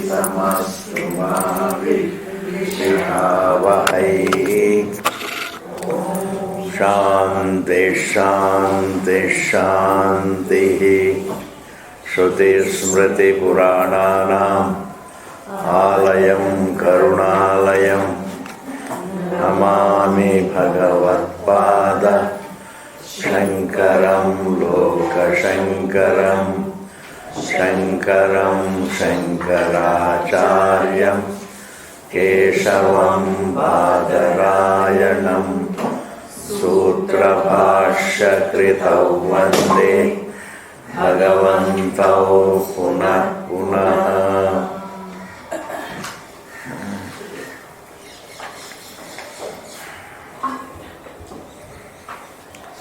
तमस्तु मा विद्विषावहै। शान्ति शान्ति शान्तिः। श्रुतिस्मृतिपुराणानाम् आलयं करुणालयं नमामि भगवत्पाद शङ्करं लोकशङ्करं शङ्करं शङ्कराचार्यं केशवं बादरायणं सूत्रभाष्यकृतौ वन्दे भगवन्तौ पुनः पुनः।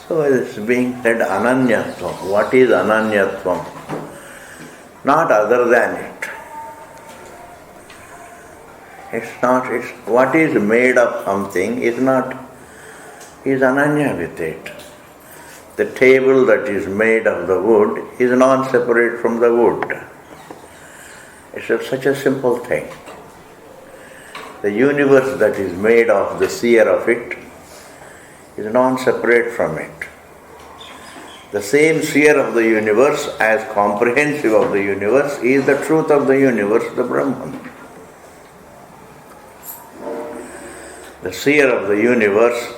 So it's being said Ananyatvam. What is Ananyatvam? Not other than it. It's what is made of something is Ananya with it. The table that is made of the wood is non-separate from the wood. It's such a simple thing. The universe that is made of the seer of it is non-separate from it. The same seer of the universe as comprehensive of the universe is the truth of the universe, the Brahman. The seer of the universe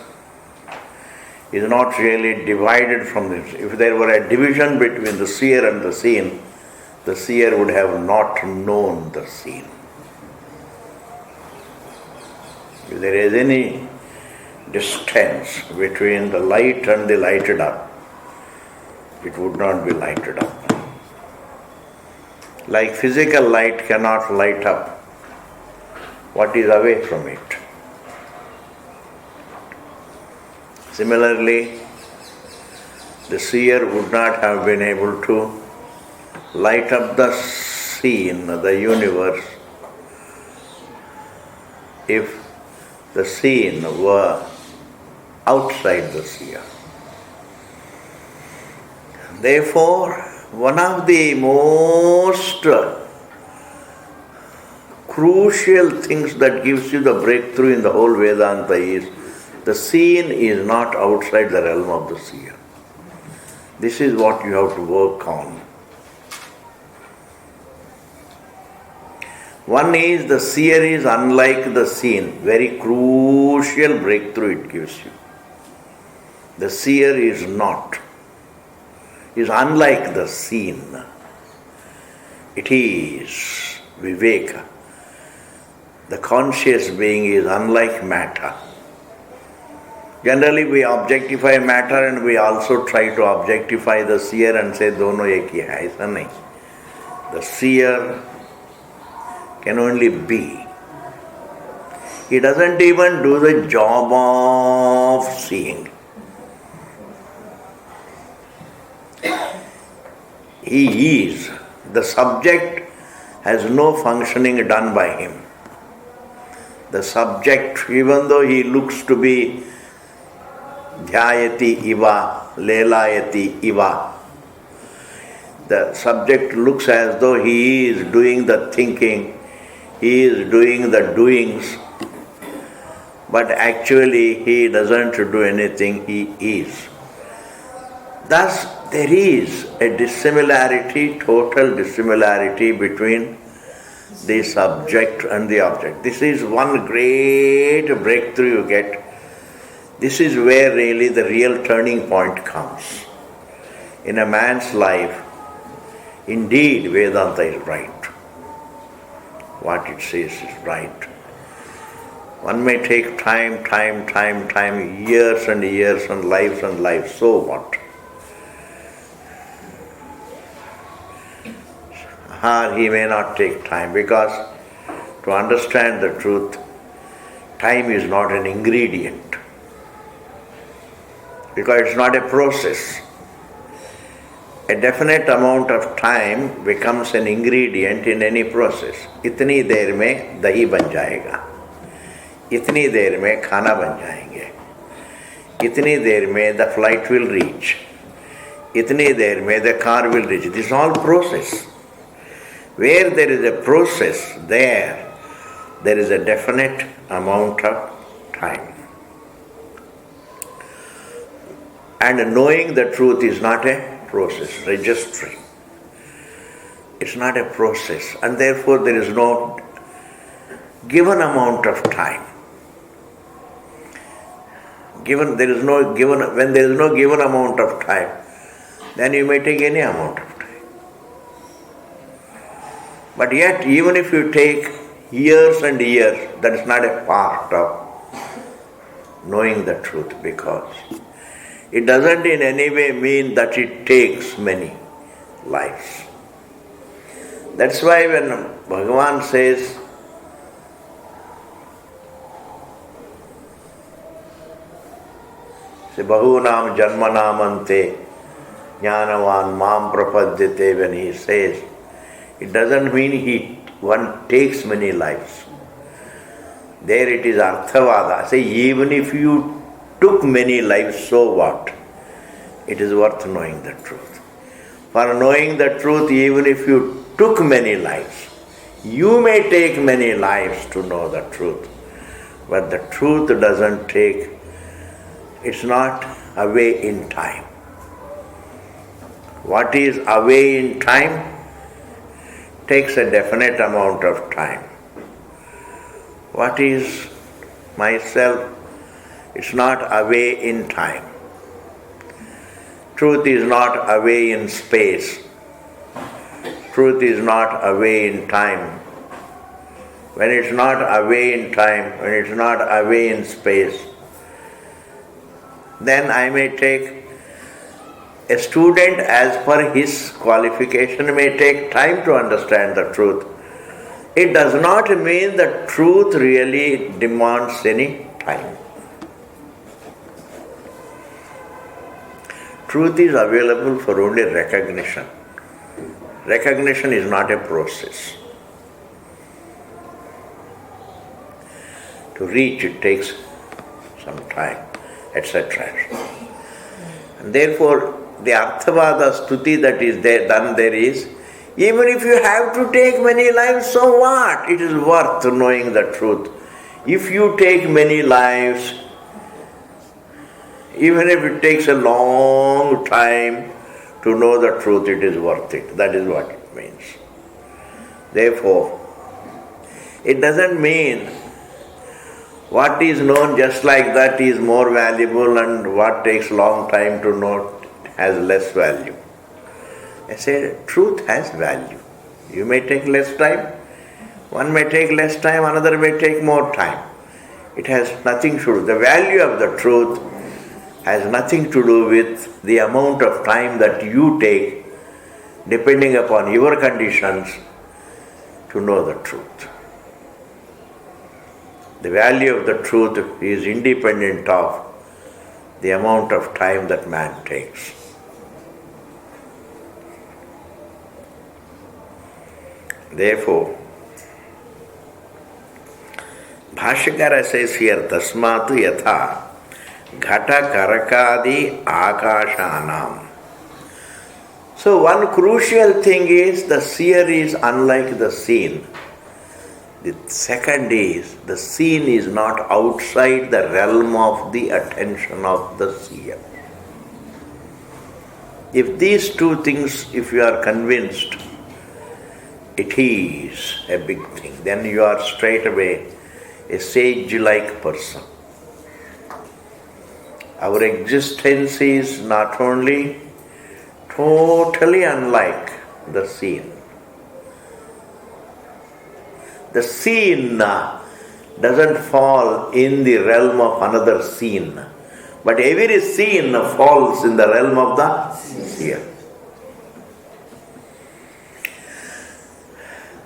is not really divided from this. If there were a division between the seer and the seen, the seer would have not known the seen. If there is any distance between the light and the lighted up, it would not be lighted up. Like physical light cannot light up what is away from it. Similarly, the seer would not have been able to light up the scene, the universe, if the scene were outside the seer. Therefore, one of the most crucial things that gives you the breakthrough in the whole Vedanta is the scene is not outside the realm of the seer. This is what you have to work on. One is the seer is unlike the seen. Very crucial breakthrough it gives you. The seer is not. Is unlike the seen. It is Viveka. The conscious being is unlike matter. Generally we objectify matter and we also try to objectify the seer and say dono ek hi hai, aisa nahi. The seer can only be. He doesn't even do the job of seeing. He is. The subject has no functioning done by him. The subject, even though he looks to be dhyayati iva, lelayati iva, the subject looks as though he is doing the thinking, he is doing the doings, but actually he doesn't do anything, he is. Thus, there is a dissimilarity, total dissimilarity between the subject and the object. This is one great breakthrough you get. This is where really the real turning point comes. In a man's life, indeed Vedanta is right. What it says is right. One may take time, years and years and lives, so what? He may not take time because to understand the truth, time is not an ingredient. Because it's not a process. A definite amount of time becomes an ingredient in any process. इतनी देर में दही बन जाएगा, इतनी देर में खाना बन जाएंगे, इतनी देर में the flight will reach, इतनी देर में the car will reach. This is all process. Where there is a process, there is a definite amount of time. And knowing the truth is not a process, registering. It's not a process, and therefore there is no given amount of time. When there is no given amount of time, then you may take any amount of time. But yet, even if you take years and years, that is not a part of knowing the truth, because it doesn't in any way mean that it takes many lives. That's why when Bhagavan says, Bahunam Janmanamante Jnanavan Mam Prapadyate, when he says, it doesn't mean one takes many lives. There it is Arthavada. Say, even if you took many lives, so what? It is worth knowing the truth. For knowing the truth, even if you took many lives, you may take many lives to know the truth. But the truth doesn't take, it's not away in time. What is away in time takes a definite amount of time. What is myself, it's not away in time. Truth is not away in space. Truth is not away in time. When it's not away in time, when it's not away in space, then I may take a student as per his qualification may take time to understand the truth. It does not mean that truth really demands any time. Truth is available for only recognition. Recognition is not a process. To reach it takes some time, etc. And therefore, the Arthavada Stuti that is done there is, even if you have to take many lives, so what? It is worth knowing the truth. If you take many lives, even if it takes a long time to know the truth, it is worth it. That is what it means. Therefore, it doesn't mean what is known just like that is more valuable and what takes long time to know has less value. I say truth has value. You may take less time, one may take less time, another may take more time. It has nothing to do. The value of the truth has nothing to do with the amount of time that you take, depending upon your conditions, to know the truth. The value of the truth is independent of the amount of time that man takes. Therefore, Bhashyakara says here, Tasmatu yatha ghata karakadi akashanam. So one crucial thing is the seer is unlike the seen. The second is, the seen is not outside the realm of the attention of the seer. If these two things, if you are convinced, it is a big thing, then you are straight away a sage-like person. Our existence is not only totally unlike the seen. The seen doesn't fall in the realm of another seen, but every seen falls in the realm of the seer.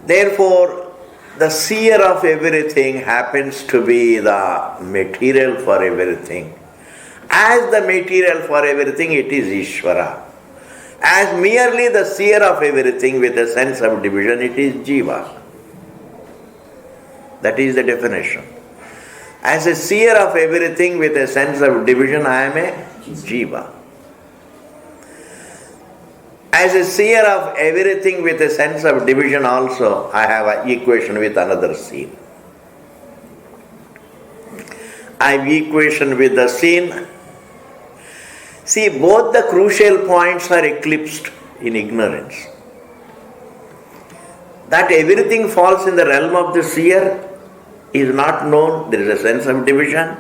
Therefore, the seer of everything happens to be the material for everything. As the material for everything, it is Ishvara. As merely the seer of everything with a sense of division, it is Jiva. That is the definition. As a seer of everything with a sense of division, I am a Jiva. As a seer of everything with a sense of division also, I have an equation with another scene. I have equation with the scene. See, both the crucial points are eclipsed in ignorance. That everything falls in the realm of the seer is not known. There is a sense of division.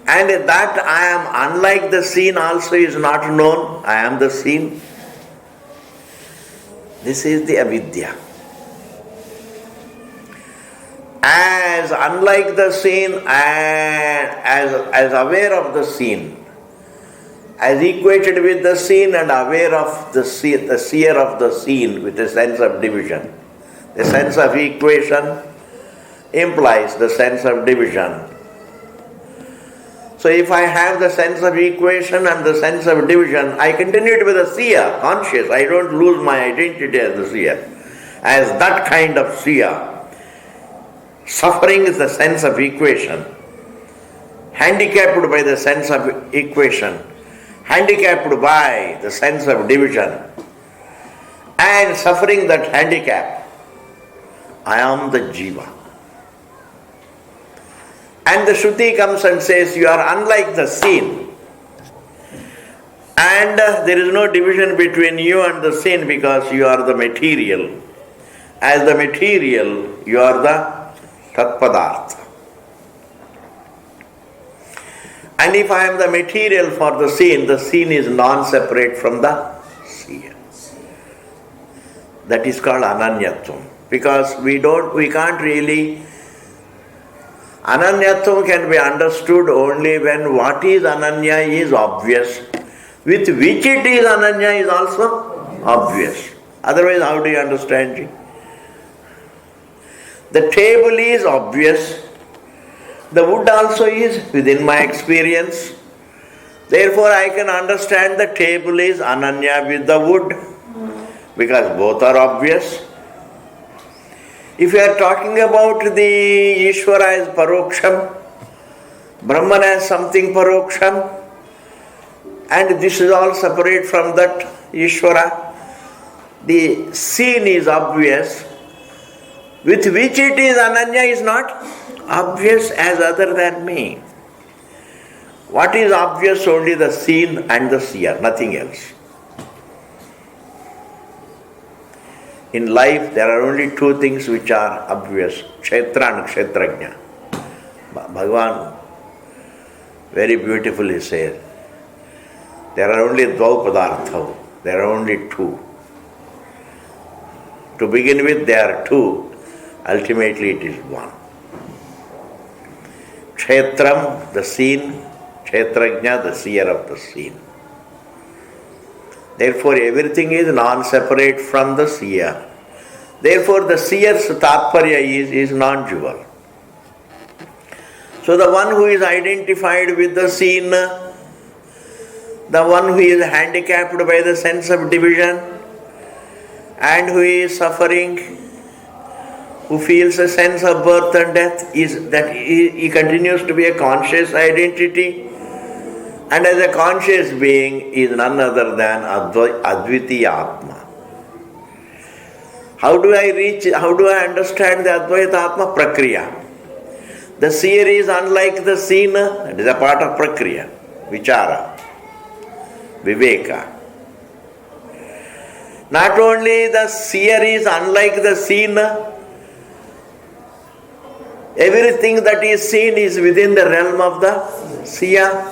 And that I am unlike the seen also is not known. I am the seen. This is the avidya. As unlike the seen and as aware of the seen, as equated with the seen and aware of the seer of the seen with a sense of division. The sense of equation implies the sense of division. So if I have the sense of equation and the sense of division, I continue to be the seer, conscious. I don't lose my identity as the seer. As that kind of seer, suffering is the sense of equation. Handicapped by the sense of equation. Handicapped by the sense of division. And suffering that handicap. I am the jiva. And the Shruti comes and says, you are unlike the seen. And there is no division between you and the seen because you are the material. As the material, you are the Tatpadartha. And if I am the material for the seen is non-separate from the seer. That is called Ananyatvam. Because we can't really. Ananyatvam can be understood only when what is Ananya is obvious. With which it is Ananya is also obvious. Otherwise, how do you understand it? The table is obvious. The wood also is within my experience. Therefore, I can understand the table is Ananya with the wood. Because both are obvious. If you are talking about the Ishvara as Paroksham, Brahman as something Paroksham, and this is all separate from that Ishvara, the seen is obvious, with which it is Ananya is not obvious as other than me. What is obvious? Only the seen and the seer, nothing else. In life, there are only two things which are obvious, Kshetra and Kshetrajna. Bhagavan very beautifully says, there are only Dvau Padartha, there are only two. To begin with, there are two, ultimately it is one. Kshetram, the seen, Kshetrajna, the seer of the seen. Therefore, everything is non-separate from the seer. Therefore, the seer's tatparya is non-dual. So, the one who is identified with the seen, the one who is handicapped by the sense of division, and who is suffering, who feels a sense of birth and death, is that he continues to be a conscious identity. And as a conscious being is none other than Advitiya Atma. How do I understand the Advaita Atma? Prakriya. The seer is unlike the seen, it is a part of Prakriya, Vichara, Viveka. Not only the seer is unlike the seen, everything that is seen is within the realm of the seer.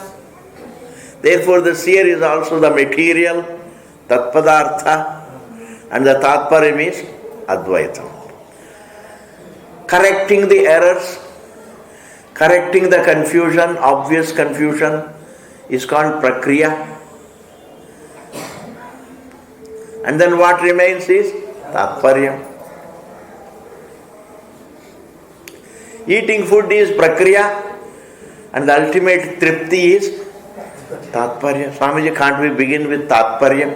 Therefore, the seer is also the material, Tatpadartha, and the Tatparam is Advaitam. Correcting the errors, correcting the confusion, obvious confusion, is called Prakriya. And then what remains is Tatparyam. Eating food is Prakriya, and the ultimate Tripti is Tatparya. Swamiji, can't we begin with Tatparya?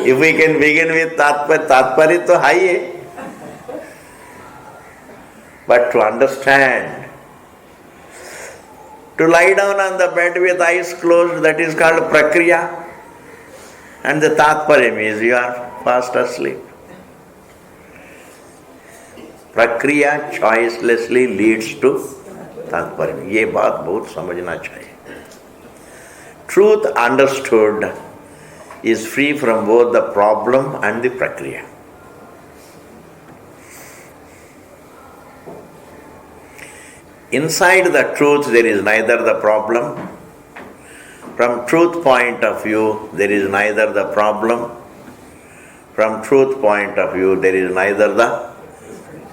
If we can begin with Tatparya, to high hai. But to understand To lie down on the bed with eyes closed, that is called prakriya. And the tatparyam is you are fast asleep. Prakriya choicelessly leads to tatparyam. ये बात बहुत समझना चाहिए. Truth understood is free from both the problem and the prakriya. Inside the truth there is neither the problem. From truth point of view there is neither the problem. From truth point of view there is neither the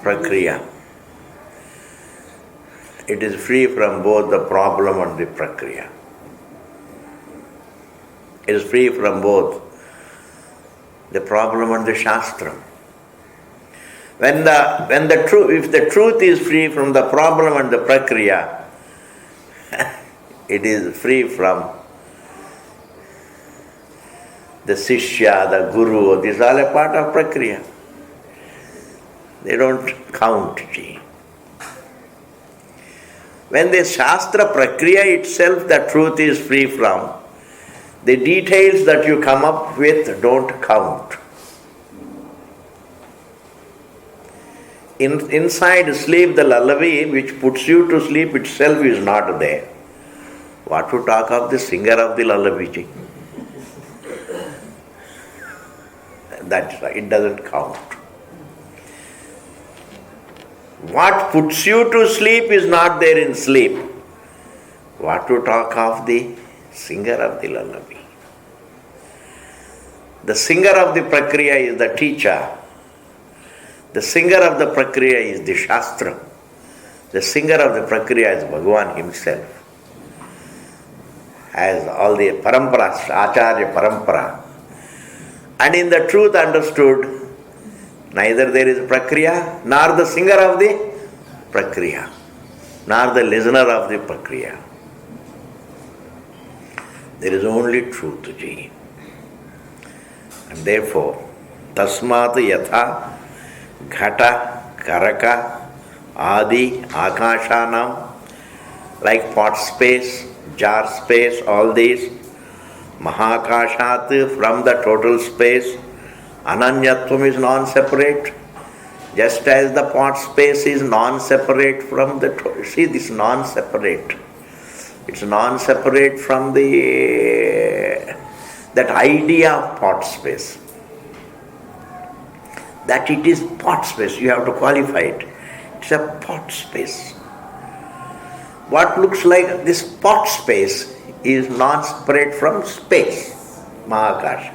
prakriya. It is free from both the problem and the prakriya. It is free from both the problem and the shastra. If the truth is free from the problem and the prakriya, it is free from the sishya, the guru. This is all a part of prakriya. They don't count. When the shastra prakriya itself the truth is free from, the details that you come up with don't count. Inside sleep, the lullaby which puts you to sleep itself is not there. What to talk of the singer of the lullaby? That's why it doesn't count. What puts you to sleep is not there in sleep. What to talk of the singer of the lullaby? The singer of the prakriya is the teacher. The singer of the prakriya is the shastra. The singer of the prakriya is Bhagavan himself. As all the paramparas, acharya parampara. And in the truth understood, neither there is prakriya, nor the singer of the prakriya, nor the listener of the prakriya. There is only truth, ji. And therefore, tasmat yatha ghata karaka adi akashanam, like pot space, jar space, all these, mahakashat, from the total space, ananyatvam is non-separate, just as the pot space is non-separate from the total. See, this non-separate. It's non-separate from that idea of pot space. That it is pot space, you have to qualify it. It's a pot space. What looks like this pot space is non-separate from space, Mahakasha.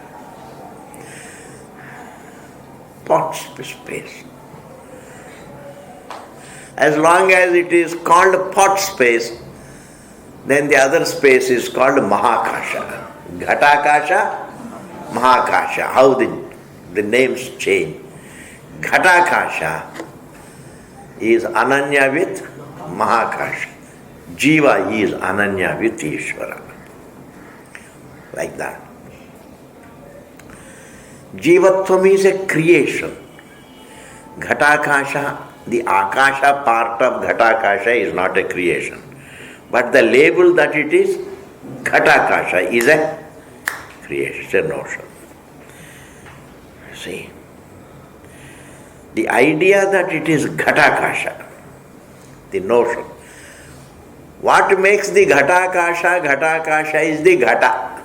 Pot space. As long as it is called pot space, then the other space is called Mahakasha. Ghatakasha, Mahakasha. How the names change. Ghatakasha is Ananya with Mahakasha. Jiva is Ananya with Ishvara. Like that. Jivatvam is a creation. Ghatakasha, the Akasha part of Ghatakasha is not a creation. But the label that it is, Ghatakasha, is a creation, it's a notion. See, the idea that it is Ghatakasha, the notion. What makes the Ghatakasha? Ghatakasha is the Ghata.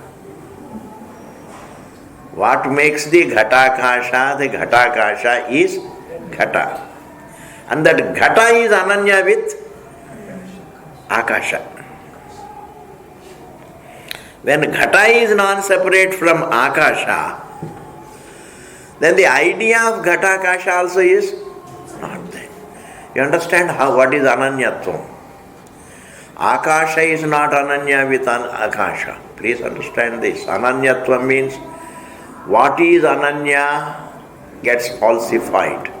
What makes the Ghatakasha? The Ghatakasha is Ghata. And that Ghata is Ananya with Akasha. When Ghata is non-separate from Akasha, then the idea of Ghatakasha also is not there. You understand what is Ananyatvam? Akasha is not Ananya with Akasha. Please understand this. Ananyatvam means what is Ananya gets falsified.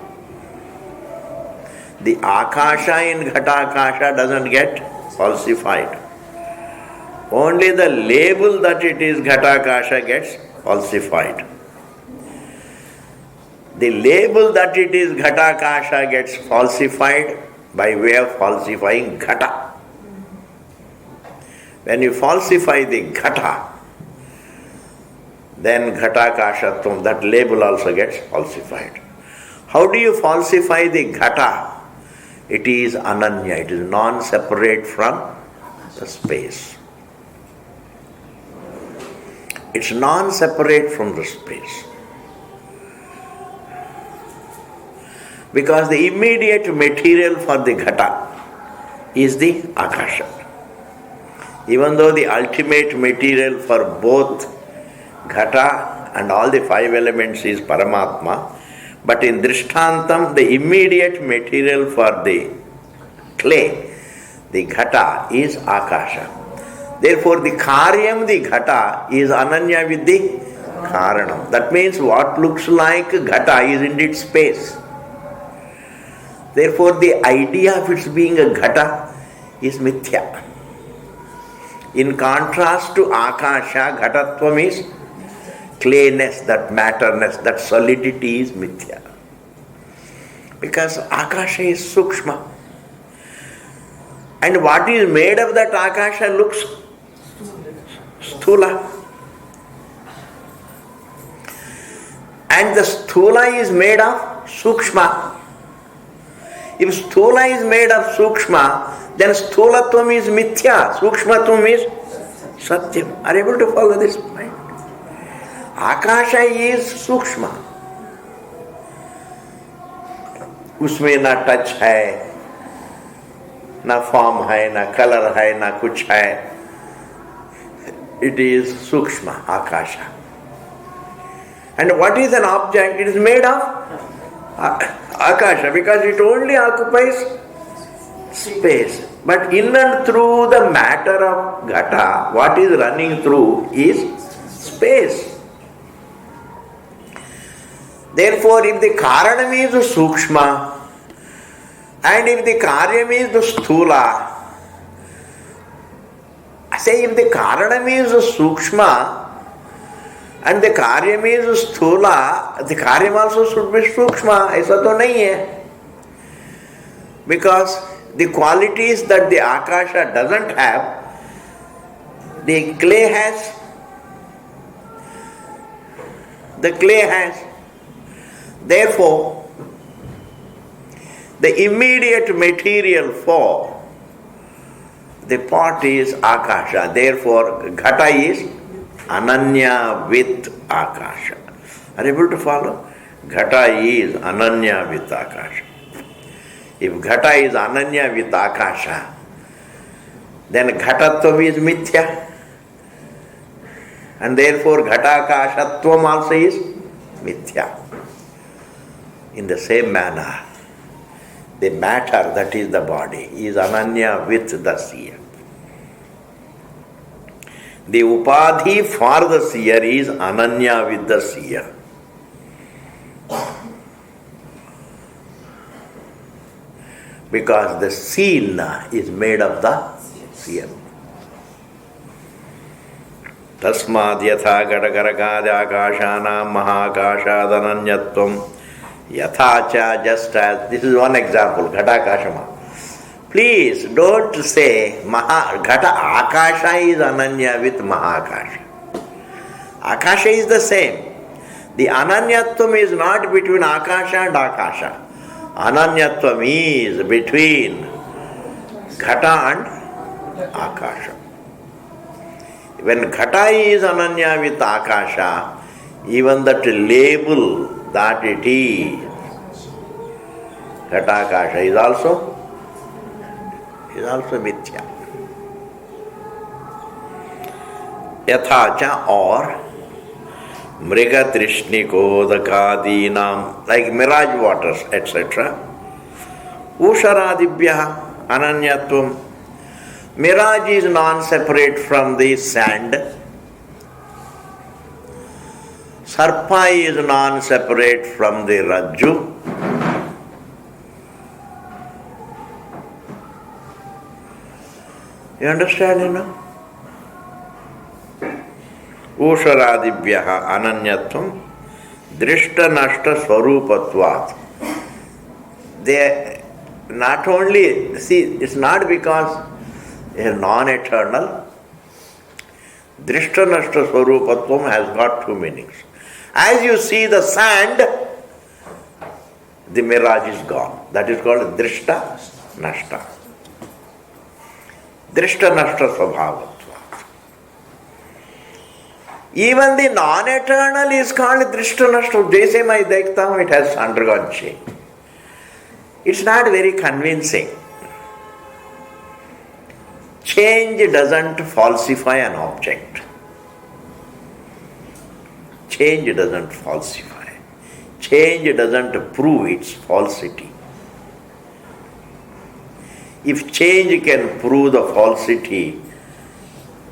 The Akasha in Ghatakasha doesn't get falsified. Only the label that it is Ghatakasha gets falsified. The label that it is Ghatakasha gets falsified by way of falsifying Ghata. When you falsify the ghata, then ghatakashatvam, that label also gets falsified. How do you falsify the ghata? It is ananya, it is non-separate from the space. It's non-separate from the space. Because the immediate material for the ghata is the akasha. Even though the ultimate material for both ghata and all the five elements is Paramatma, but in Drishtantam, the immediate material for the clay, the ghata, is akasha. Therefore, the karyam, the ghata, is ananya with the karanam. That means what looks like ghata is indeed space. Therefore, the idea of its being a ghata is mithya. In contrast to akasha, ghatatvam is clayness, that matterness, that solidity is mithya. Because akasha is sukshma. And what is made of that akasha looks sthula. And the sthula is made of sukshma. If sthula is made of sukshma, then sthulatvam is mithya, sukshmatvam is satyam. Are you able to follow this point? Akasha is sukshma. उसमें ना touch है, ना form है, ना colour है, ना कुछ है. It is sukshma, akasha. And what is an object? It is made of akasha, because it only occupies space. But in and through the matter of ghata, what is running through is space. Therefore, if the karanam is sukshma and if the karyam is sthula, say if the karanam is sukshma and the karyam is sthula, the karyam also should be sukshma. ऐसा तो नहीं है. Because the qualities that the akasha doesn't have, the clay has. The clay has. Therefore, the immediate material for the pot is akasha. Therefore, ghata is ananya with akasha. Are you able to follow? Ghata is ananya with akasha. If ghata is ananya with akasha, then ghatatvam is mithya. And therefore, ghatakashatvam also is mithya. In the same manner, the matter, that is the body, is ananya with the seer. The upadhi for the seer is ananya with the seer. Because the scene is made of the seer. Tasmad yatha gadagaragadi akashanam mahakashadananyatvam yathacha, just as, this is one example, ghatakashama. Please don't say ghata akasha is ananya with mahakasha. Akasha is the same. The ananyatvam is not between akasha and akasha. Ananyatvam is between ghata and akasha. When ghata is ananya with akasha, even that label that it is ghatakasha is also mithya. Yathacha, or mriga trishnikodakadinam, like mirage waters, etc. Usharadibhya ananyatvam. Mirage is non-separate from the sand. Sarpa is non-separate from the rajju. You understand, Usharadibhyaha ananyatvam drishta nashta swarupatvat. They not only, see, it's not because they are non-eternal, Drishta Nashta Swarupatvam has got two meanings. As you see the sand, the mirage is gone. That is called Drishta Nashta. Drishta Nashta Svabhavatva. Even the non-eternal is called Drishta Nashta. Jaise mai dekhta hu, it has undergone change. It's not very convincing. Change doesn't falsify an object. Change doesn't falsify. Change doesn't prove its falsity. If change can prove the falsity,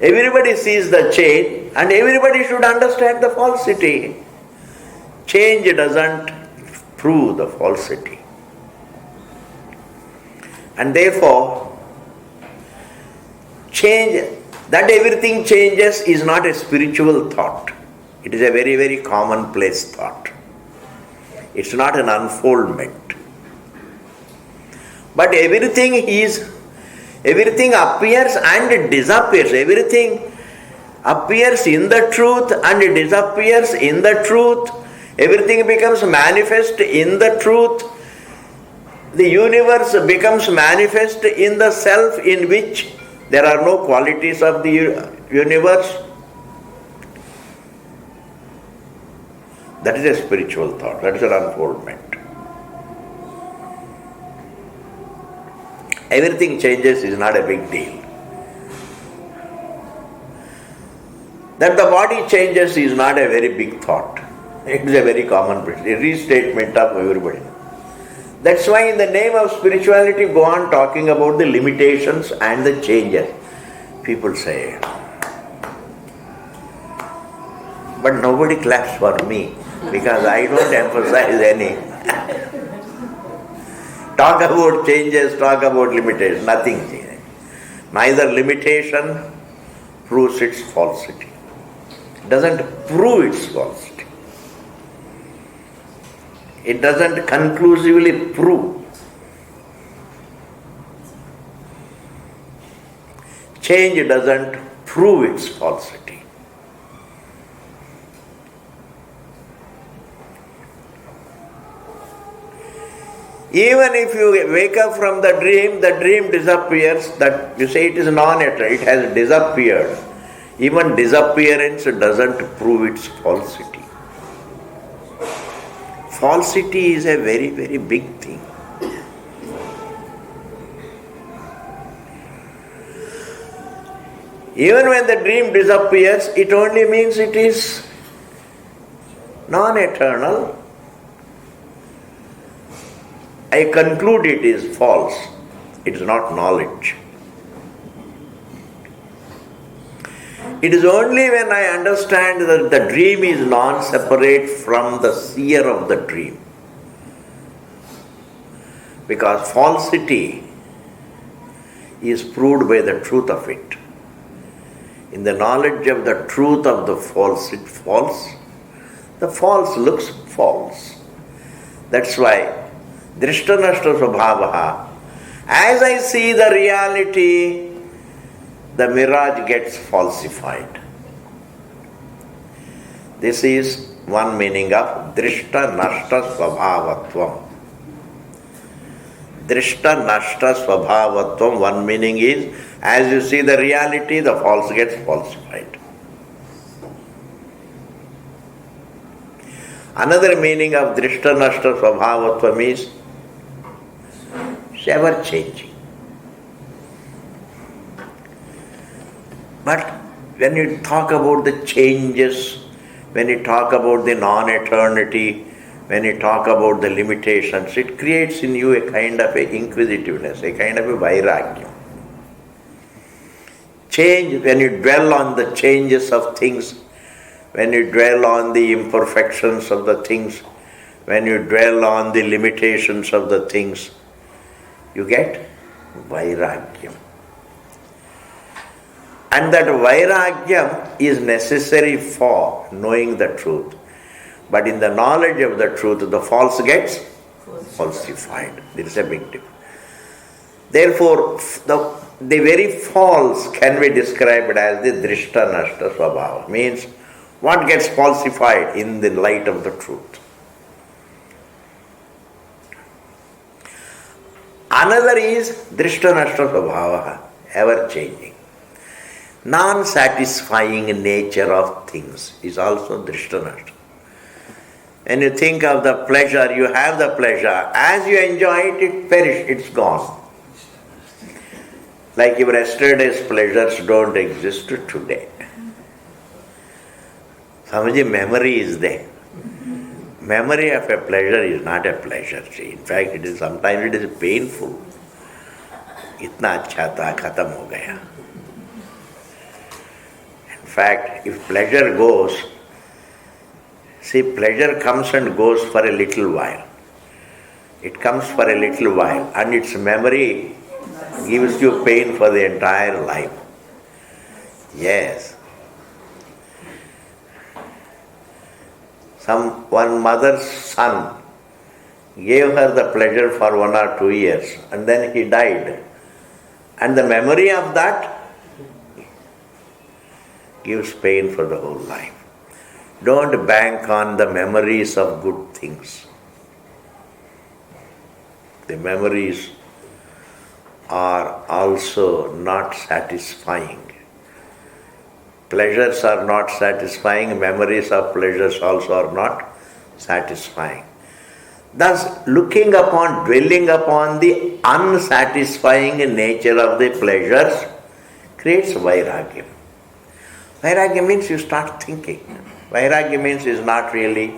everybody sees the change and everybody should understand the falsity. Change doesn't prove the falsity. And therefore, change, that everything changes is not a spiritual thought. It is a very, very commonplace thought. It's not an unfoldment. But everything appears and disappears. Everything appears in the truth and disappears in the truth. Everything becomes manifest in the truth. The universe becomes manifest in the self in which there are no qualities of the universe. That is a spiritual thought. That is an unfoldment. Everything changes is not a big deal. That the body changes is not a very big thought. It is a very common restatement of everybody. That's why in the name of spirituality go on talking about the limitations and the changes. People say, but nobody claps for me because I don't emphasize any. Talk about changes, talk about limitations, nothing changes. Neither limitation proves its falsity. It doesn't prove its falsity. It doesn't conclusively prove. Change doesn't prove its falsity. Even if you wake up from the dream disappears. That you say it is non-eternal, it has disappeared. Even disappearance doesn't prove its falsity. Falsity is a very, very big thing. Even when the dream disappears, it only means it is non-eternal. I conclude it is false. It is not knowledge. It is only when I understand that the dream is non-separate from the seer of the dream. Because falsity is proved by the truth of it. In the knowledge of the truth of the false, it's false. The false looks false. That's why Drishta Nashta Svabhavaha. As I see the reality, the mirage gets falsified. This is one meaning of Drishta Nashta Svabhavatvam. Drishta Nashta Svabhavatvam, one meaning is, as you see the reality, the false gets falsified. Another meaning of Drishta Nashta Svabhavatvam is ever changing. But when you talk about the changes, when you talk about the non-eternity, when you talk about the limitations, it creates in you a kind of a inquisitiveness, a kind of a vairagya. Change, when you dwell on the changes of things, when you dwell on the imperfections of the things, when you dwell on the limitations of the things, you get vairagyam. And that vairagyam is necessary for knowing the truth. But in the knowledge of the truth, the false gets falsified. There is a big difference. Therefore, the the very false can be described as the drishta nashta swabhava, means what gets falsified in the light of the truth. Another is drishta nashta swabhava, ever changing. Non-satisfying nature of things is also drishta nashta. When you think of the pleasure, you have the pleasure. As you enjoy it, it perishes, it's gone. Like your yesterday's pleasures don't exist today. Samaji, memory is there. Memory of a pleasure is not a pleasure. See, in fact, sometimes it is painful. Itna अच्छा था, खत्म हो गया. In fact, if pleasure goes, see, pleasure comes and goes for a little while. It comes for a little while, and its memory gives you pain for the entire life. Yes. One mother's son gave her the pleasure for 1 or 2 years, and then he died. And the memory of that gives pain for the whole life. Don't bank on the memories of good things. The memories are also not satisfying. Pleasures are not satisfying, memories of pleasures also are not satisfying. Thus, looking upon, dwelling upon the unsatisfying nature of the pleasures creates vairagya. Vairagya means you start thinking. Vairagya means is not really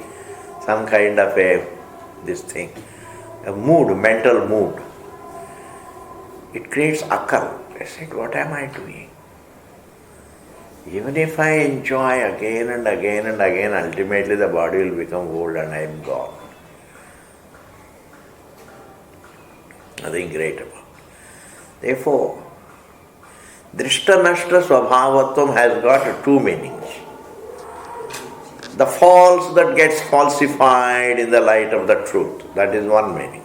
some kind of a mood, mental mood. It creates akal. I said, what am I doing? Even if I enjoy again and again and again, ultimately the body will become old and I am gone. Nothing great about it. Therefore, drishta nashta swabhavatvam has got 2 meanings. The false that gets falsified in the light of the truth, that is one meaning.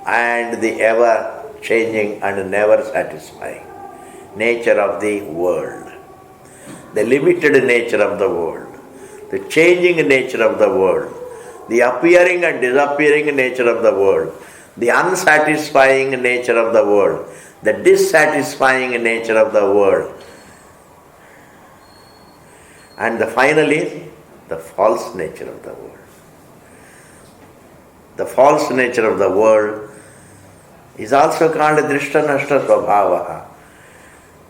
And the ever changing and never satisfying nature of the world. The limited nature of the world. The changing nature of the world. The appearing and disappearing nature of the world. The unsatisfying nature of the world. The dissatisfying nature of the world. And finally, the false nature of the world. The false nature of the world is also called drishta nashta swabhavaha.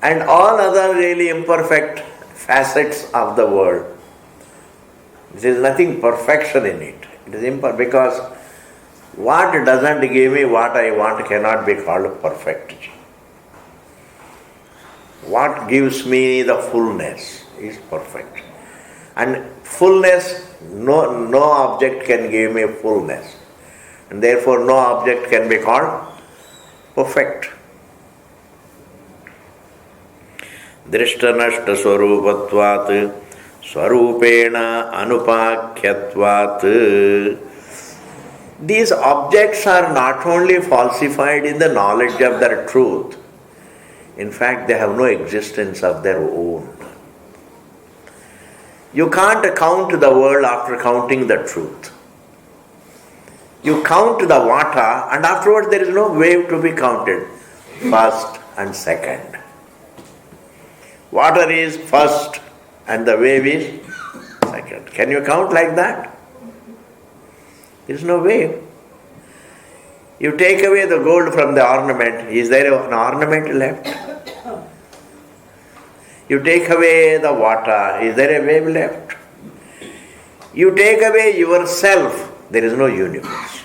And all other really imperfect facets of the world. There is nothing perfection in it. It is imperfect because what doesn't give me what I want cannot be called perfect. What gives me the fullness is perfect. And fullness, no object can give me fullness. And therefore no object can be called perfect. Drishta nashta swarupatvat swarupena anupakhyatvat. These objects are not only falsified in the knowledge of their truth, in fact they have no existence of their own. You can't count the world after counting the truth. You count the water and afterwards there is no wave to be counted. First and second. Water is first and the wave is second. Can you count like that? There is no wave. You take away the gold from the ornament, is there an ornament left? You take away the water, is there a wave left? You take away yourself, there is no universe.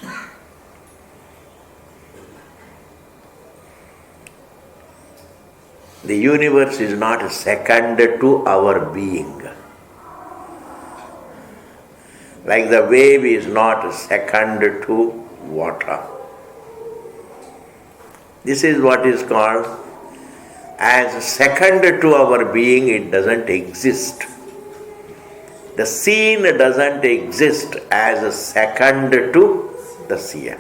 The universe is not second to our being. Like the wave is not second to water. This is what is called as second to our being, it doesn't exist. The seen doesn't exist as second to the seer.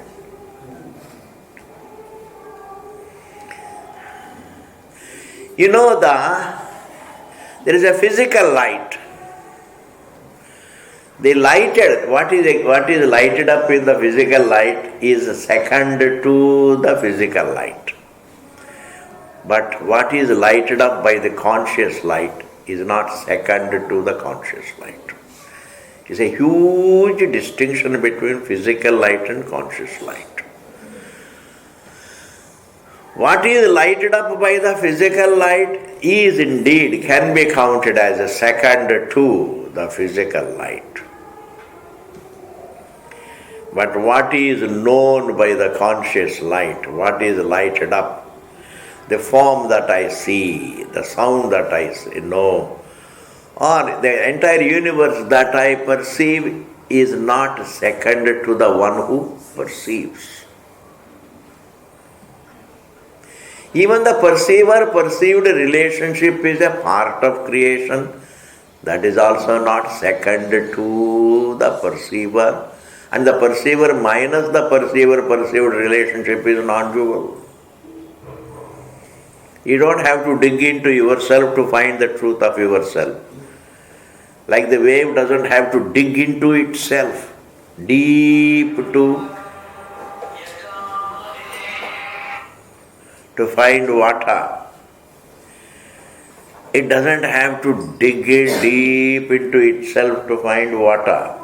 You know there is a physical light. The lighted, what is lighted up in the physical light is second to the physical light. But what is lighted up by the conscious light is not second to the conscious light. It's a huge distinction between physical light and conscious light. What is lighted up by the physical light is indeed, can be counted as a second to the physical light. But what is known by the conscious light, what is lighted up, the form that I see, the sound that I know, or the entire universe that I perceive is not second to the one who perceives. Even the perceiver-perceived relationship is a part of creation. That is also not second to the perceiver. And the perceiver minus the perceiver-perceived relationship is non-dual. You don't have to dig into yourself to find the truth of yourself. Like the wave doesn't have to dig into itself, deep to find water. It doesn't have to dig in deep into itself to find water.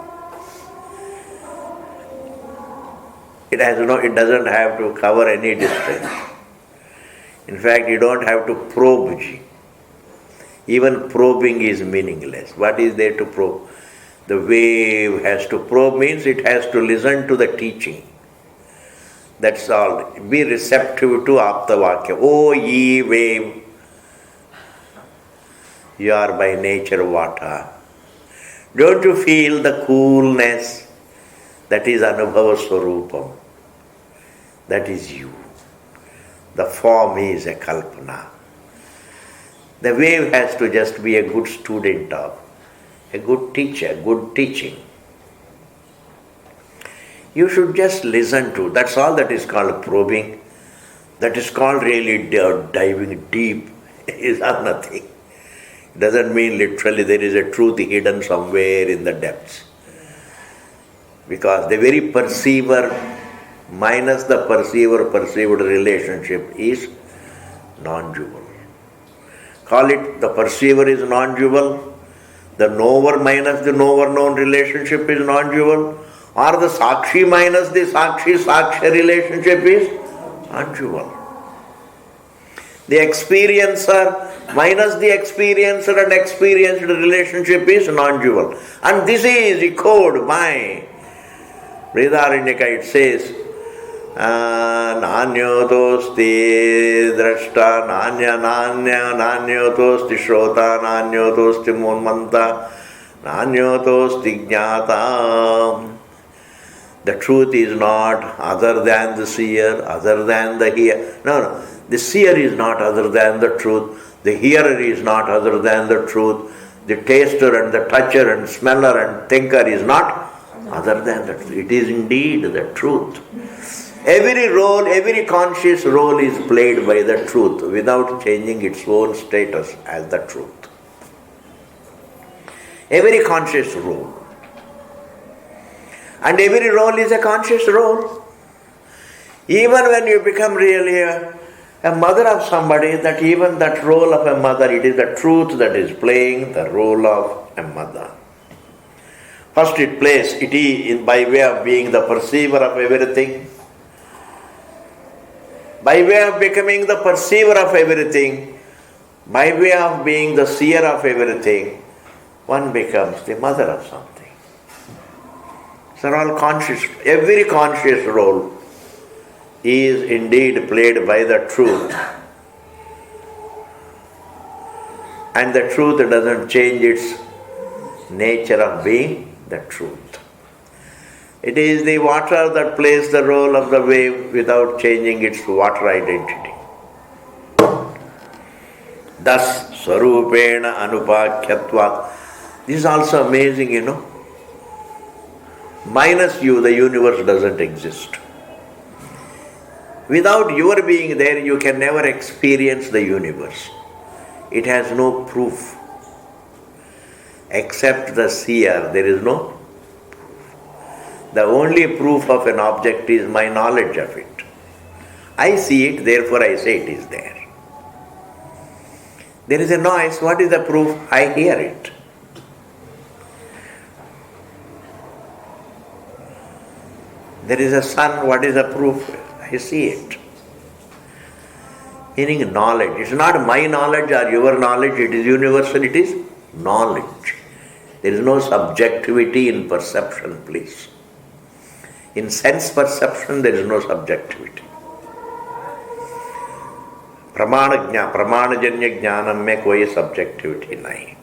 It doesn't have to cover any distance. In fact, you don't have to probe. Even probing is meaningless. What is there to probe? The wave has to probe means it has to listen to the teaching. That's all. Be receptive to Aptavakya. O ye wave, you are by nature water. Don't you feel the coolness? That is Anubhava Swarupam. That is you. The form is a kalpana. The wave has to just be a good student of, a good teacher, good teaching. You should just listen to. That's all that is called probing. That is called really diving deep. It is nothing. It doesn't mean literally there is a truth hidden somewhere in the depths. Because the very perceiver minus the perceiver-perceived relationship is non-dual. Call it the perceiver is non-dual, the knower minus the knower-known relationship is non-dual, or the Sakshi minus the Sakshi-Sakshya relationship is non-dual. The experiencer minus the experiencer and experienced relationship is non-dual. And this is echoed by Vrihadaranyaka. It says, Nanyotosti drashta, nanyotosti shrota, nanyotosti monmanta, nanyotosti jnata. The truth is not other than the seer, other than the hearer. No. The seer is not other than the truth. The hearer is not other than the truth. The taster and the toucher and smeller and thinker is not other than the truth. It is indeed the truth. Every role, every conscious role is played by the truth without changing its own status as the truth. Every conscious role. And every role is a conscious role. Even when you become really a mother of somebody, that even that role of a mother, it is the truth that is playing the role of a mother. First it plays, it is by way of being the perceiver of everything. By way of becoming the perceiver of everything, by way of being the seer of everything, one becomes the mother of something. So all conscious, every conscious role is indeed played by the truth. And the truth doesn't change its nature of being the truth. It is the water that plays the role of the wave without changing its water identity. Thus, Swarupena Anupakhyatvat. This is also amazing, Minus you, the universe doesn't exist. Without your being there, you can never experience the universe. it has no proof. Except the seer, there is no. The only proof of an object is my knowledge of it. I see it, therefore I say it is there. There is a noise, what is the proof? I hear it. There is a sun, what is the proof? I see it. Meaning knowledge. It's not my knowledge or your knowledge, it is universal, it is knowledge. There is no subjectivity in perception, please. In sense perception, there is no subjectivity. प्रमाणजन्य ज्ञानम में कोई subjectivity नहीं.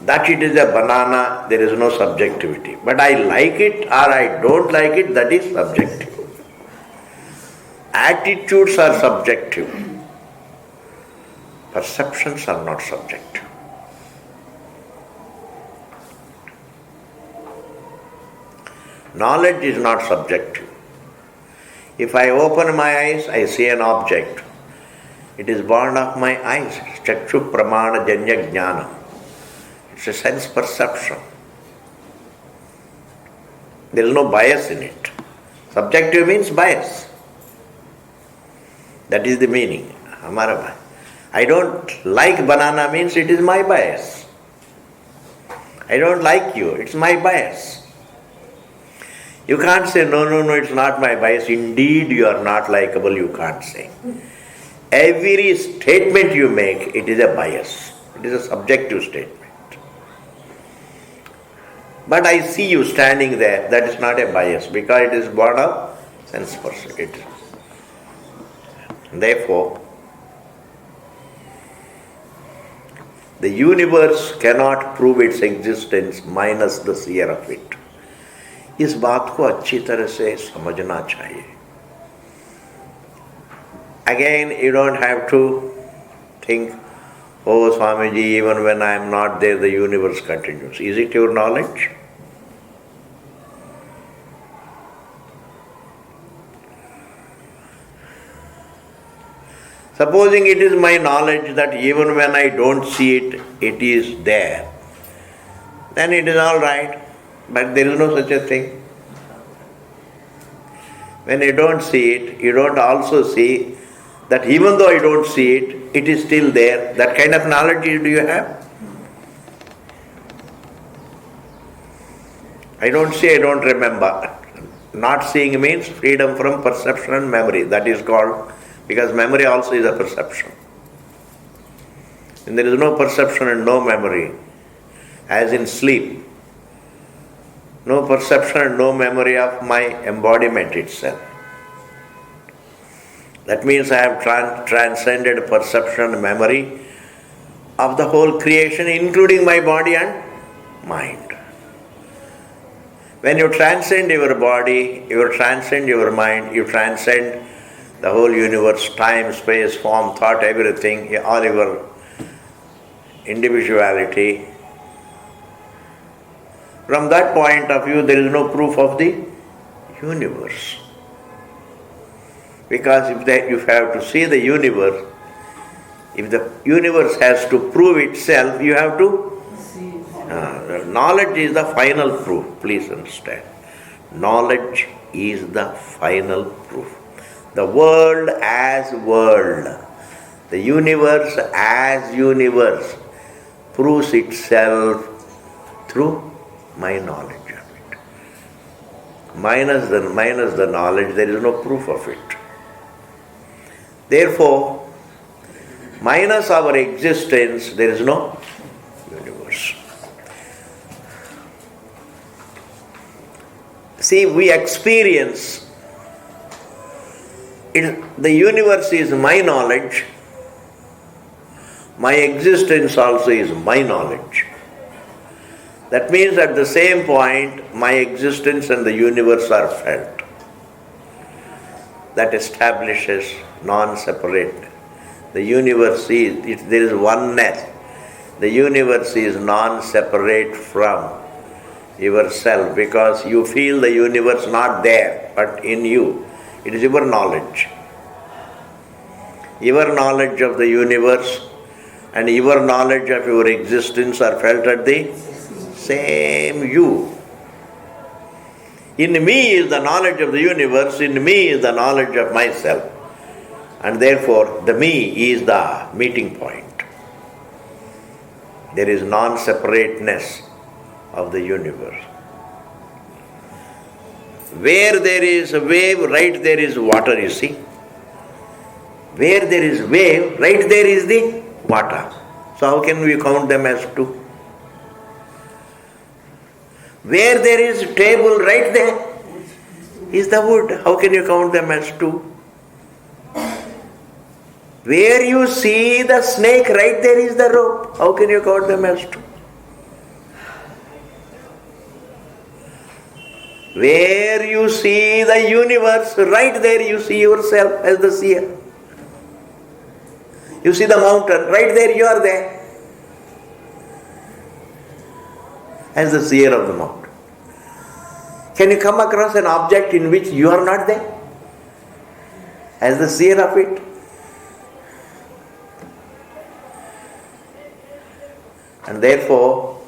That it is a banana, there is no subjectivity. But I like it or I don't like it, that is subjective. Attitudes are subjective. Perceptions are not subjective. Knowledge is not subjective. If I open my eyes, I see an object. It is born of my eyes. Chakshu pramana janya jnana. It's a sense perception. There is no bias in it. Subjective means bias. That is the meaning. I don't like banana means it is my bias. I don't like you, it's my bias. You can't say, no, it's not my bias. Indeed, you are not likable, you can't say. Every statement you make, it is a bias. It is a subjective statement. But I see you standing there, that is not a bias because it is born of sense perception. Therefore, the universe cannot prove its existence minus the seer of it. इस बात को अच्छी तरह से समझना चाहिए. Again, you don't have to think, oh Swamiji, even when I am not there, the universe continues. Is it your knowledge? Supposing it is my knowledge that even when I don't see it, it is there, then it is all right. But there is no such a thing. When you don't see it, you don't also see that even though I don't see it, it is still there. That kind of knowledge do you have? I don't see, I don't remember. Not seeing means freedom from perception and memory. That is called, because memory also is a perception. And there is no perception and no memory, as in sleep. No perception and no memory of my embodiment itself. That means I have transcended perception and memory of the whole creation, including my body and mind. When you transcend your body, you transcend your mind, you transcend the whole universe, time, space, form, thought, everything, all your individuality. From that point of view, there is no proof of the universe. Because if you have to see the universe, if the universe has to prove itself, you have to see. Knowledge is the final proof, please understand. Knowledge is the final proof. The world as world, the universe as universe, proves itself through my knowledge of it. Minus the knowledge, there is no proof of it. Therefore, minus our existence, there is no universe. See, we experience it, the universe is my knowledge, my existence also is my knowledge. That means at the same point, my existence and the universe are felt. That establishes non-separate. The universe is, there is oneness. The universe is non-separate from yourself because you feel the universe not there, but in you. It is your knowledge. Your knowledge of the universe and your knowledge of your existence are felt at the same you. In me is the knowledge of the universe, in me is the knowledge of myself. And therefore, the me is the meeting point. There is non-separateness of the universe. Where there is a wave, right there is water, you see. Where there is wave, right there is the water. So how can we count them as two? Where there is table, right there is the wood. How can you count them as two? Where you see the snake, right there is the rope. How can you count them as two? Where you see the universe, right there you see yourself as the seer. You see the mountain, right there you are there as the seer of the mountain. Can you come across an object in which you are not there as the seer of it? And therefore,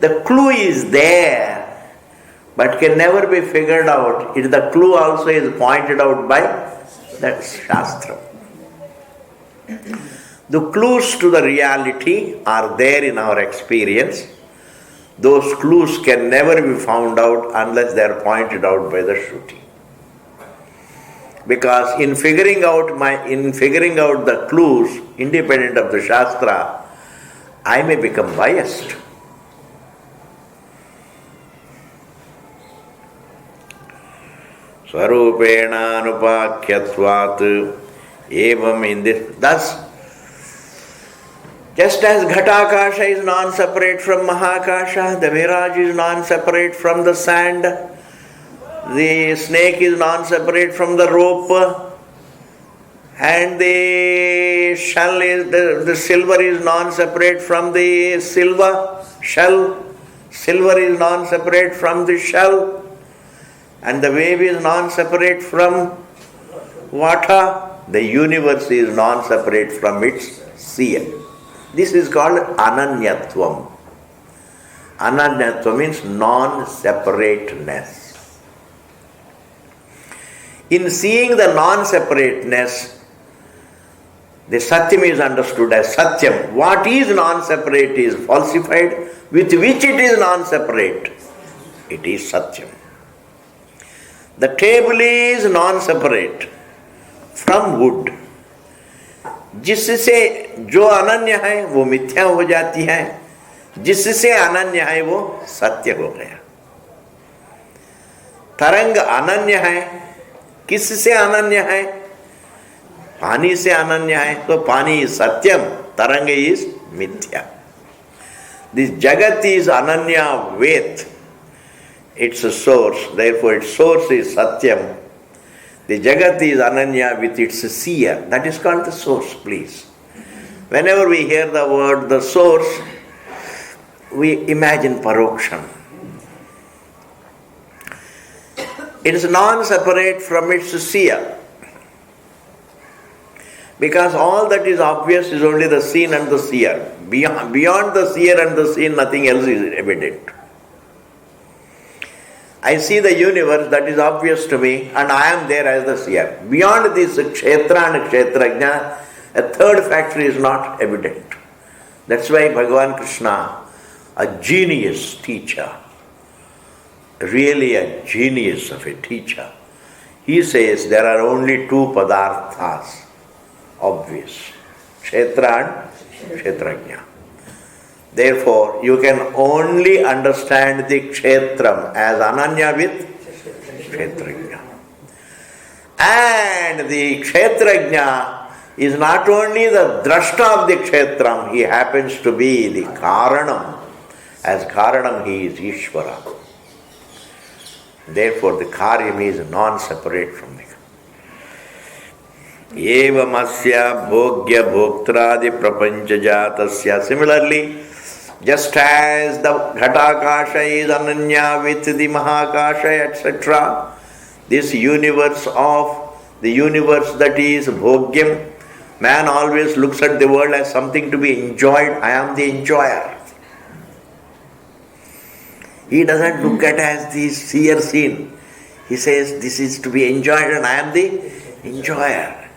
the clue is there, but can never be figured out. The clue also is pointed out by that Shastra. The clues to the reality are there in our experience. Those clues can never be found out unless they are pointed out by the Shruti. Because in figuring out the clues independent of the Shastra, I may become biased. Swarupena anupakhyatvat evam in this. Thus, just as Ghatakasha is non-separate from Mahakasha, the Viraj is non-separate from the sand, the snake is non-separate from the rope, and the shell is the silver is non-separate from the silver shell. Silver is non-separate from the shell, and the wave is non-separate from water. The universe is non-separate from its seer. This is called Ananyatvam. Ananyatvam means non-separateness. In seeing the non-separateness, the Satyam is understood as Satyam. What is non-separate is falsified, with which it is non-separate. It is Satyam. The table is non-separate from wood. जिससे जो अनन्य है वो मिथ्या हो जाती है, जिससे अनन्य है वो सत्य हो गया. तरंग अनन्य है, किससे अनन्य है? पानी से अनन्य है, तो पानी इज सत्यम, तरंग इज मिथ्या. दिस जगत is Ananya with its source, therefore its source is satyam. The Jagat is Ananya with its seer. That is called the source, please. Whenever we hear the word the source, we imagine Paroksham. It is non-separate from its seer. Because all that is obvious is only the seen and the seer. Beyond the seer and the seen, nothing else is evident. I see the universe, that is obvious to me, and I am there as the seer. Beyond this Kshetra and Kshetrajna, a third factor is not evident. That's why Bhagavan Krishna, a genius teacher, really a genius of a teacher, he says there are only two padarthas, obvious, Kshetra and Kshetrajna. Therefore, you can only understand the Kshetram as Ananya with Kshetrajna. And the Kshetrajna is not only the Drashta of the Kshetram, he happens to be the Karanam. As Karanam, he is Ishvara. Therefore, the Karyam is non-separate from the Evamasya bhogya bhoktradi prapancha jatasya. Similarly, just as the Ghatakasha is Ananya with the Mahakasha, etc., this universe of The universe that is bhogyam, man always looks at the world as something to be enjoyed. I am the enjoyer. He doesn't look at it as the seer seen. He says this is to be enjoyed and I am the enjoyer.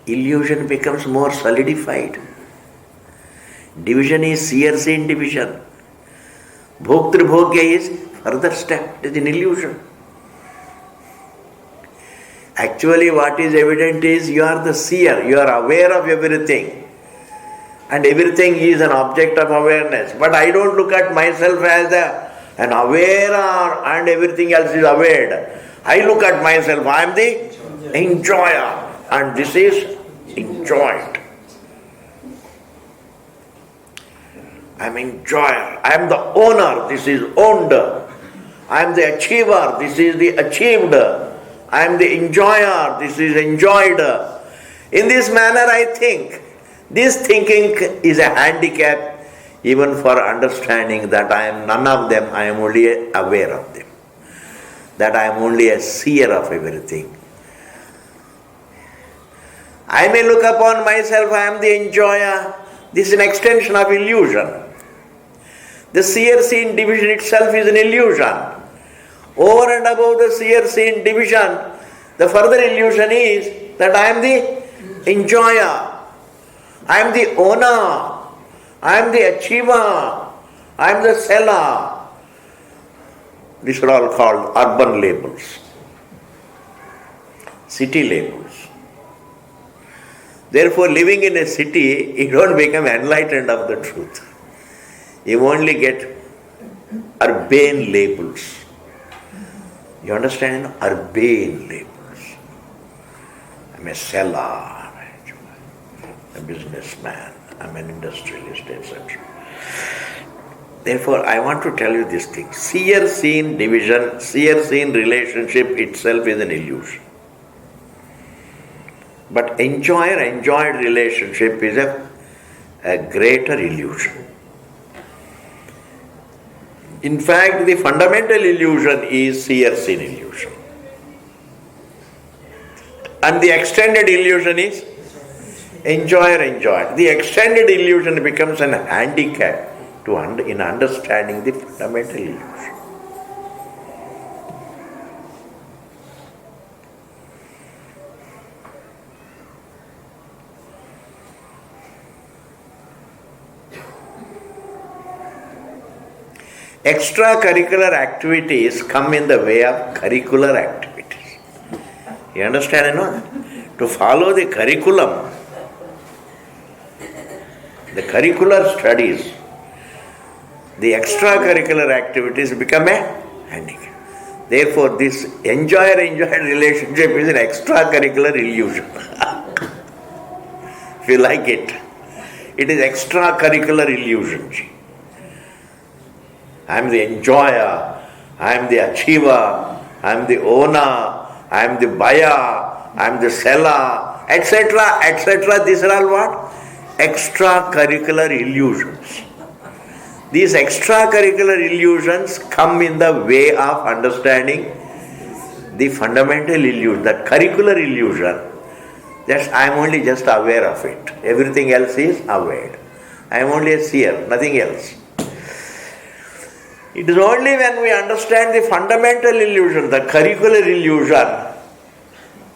Illusion becomes more solidified. Division is seer seen division. Bhoktru bhogya is further step. It is an illusion. Actually what is evident is you are the seer. You are aware of everything. And everything is an object of awareness. But I don't look at myself as an aware and everything else is aware. I look at myself, I am the enjoyer. And this is enjoyed. I am enjoyer. I am the owner. This is owned. I am the achiever. This is the achieved. I am the enjoyer. This is enjoyed. In this manner I think. This thinking is a handicap even for understanding that I am none of them, I am only aware of them. That I am only a seer of everything. I may look upon myself, I am the enjoyer. This is an extension of illusion. The seer-seen division itself is an illusion. Over and above the seer-seen division, the further illusion is that I am the enjoyer. I am the owner, I am the achiever, I am the seller. These are all called urban labels, city labels. Therefore, living in a city, you don't become enlightened of the truth. You only get urbane labels. You understand? Urbane labels. I'm a seller. A businessman, I'm an industrialist, etc. Therefore, I want to tell you this thing. Seer-seen division, seer-seen relationship itself is an illusion. But enjoyer-enjoyed relationship is a greater illusion. In fact, the fundamental illusion is seer-seen illusion. And the extended illusion is enjoyer-enjoyed. The extended illusion becomes an handicap in understanding the fundamental illusion. Extracurricular activities come in the way of curricular activities. You understand, no? To follow the curriculum, the curricular studies, the extracurricular activities become a handicap. Therefore, this enjoyer-enjoyed relationship is an extracurricular illusion. If you like it, it is extracurricular illusion. I am the enjoyer, I am the achiever, I am the owner, I am the buyer, I am the seller, etc., etc. These are all what? Extracurricular illusions. These extracurricular illusions come in the way of understanding the fundamental illusion, the curricular illusion. Just I am only just aware of it. Everything else is aware. I am only a seer, nothing else. It is only when we understand the fundamental illusion, the curricular illusion,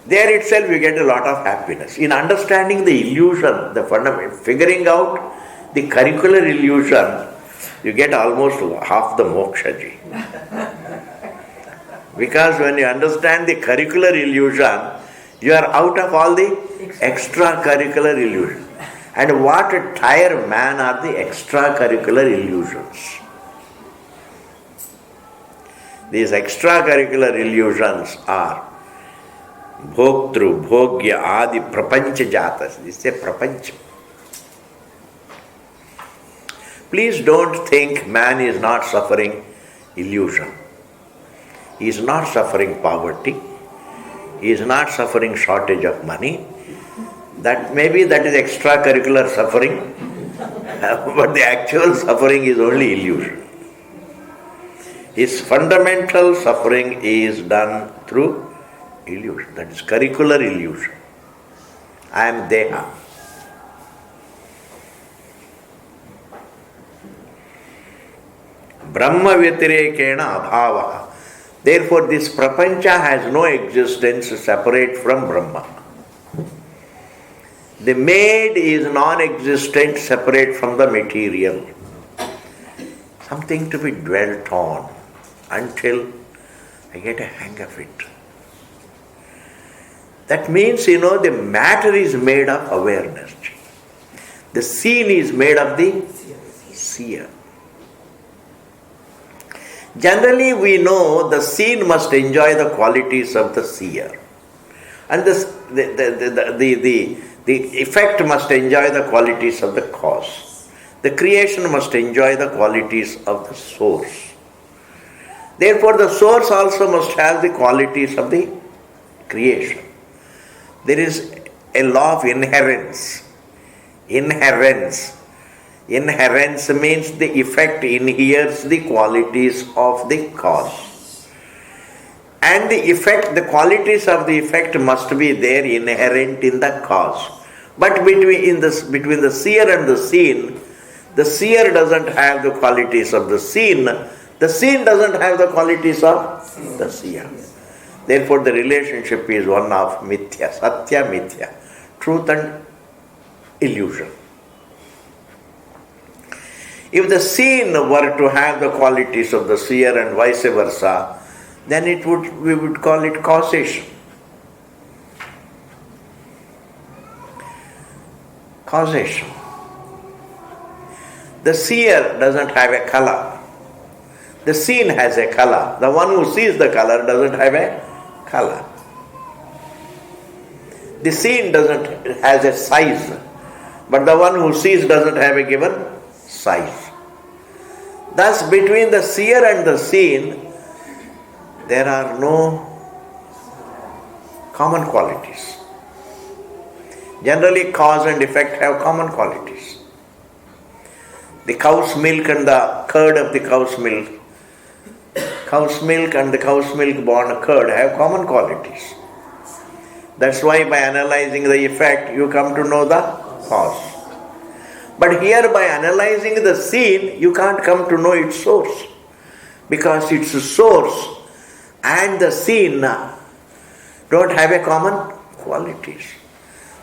there itself we get a lot of happiness. In understanding the illusion, the fundamental, figuring out the curricular illusion, you get almost half the moksha. Because when you understand the curricular illusion, you are out of all the extracurricular illusions. And what a tire man are the extracurricular illusions. These extracurricular illusions are Bhoktru, Bhogya, Adi, Prapancha Jatas. This is a Prapancha. Please don't think man is not suffering illusion. He is not suffering poverty. He is not suffering shortage of money. That maybe that is extracurricular suffering, but the actual suffering is only illusion. His fundamental suffering is done through illusion. That is curricular illusion. I am Deha. Brahma Vyatirekena Abhava. Therefore, this prapancha has no existence separate from Brahma. The made is non-existent separate from the material. Something to be dwelt on until I get a hang of it. That means, the matter is made of awareness. The scene is made of the seer. Generally, we know the scene must enjoy the qualities of the seer. And the effect must enjoy the qualities of the cause. The creation must enjoy the qualities of the source. Therefore, the source also must have the qualities of the creation. There is a law of inherence. Inherence means the effect inheres the qualities of the cause. And the qualities of the effect must be there inherent in the cause. But between the seer and the seen, the seer doesn't have the qualities of the seen. The seen doesn't have the qualities of the seer. Therefore, the relationship is one of mithya, satya mithya, truth and illusion. If the seen were to have the qualities of the seer and vice versa, then we would call it causation. Causation. The seer doesn't have a color. The seen has a color. The one who sees the color doesn't have a color. The seen has a size, but the one who sees doesn't have a given size. Thus, between the seer and the seen, there are no common qualities. Generally, cause and effect have common qualities. The cow's milk and the curd of the cow's milk and the cow's milk born curd have common qualities. That's why by analyzing the effect, you come to know the cause. But here by analyzing the scene, you can't come to know its source. Because its source and the scene don't have a common qualities.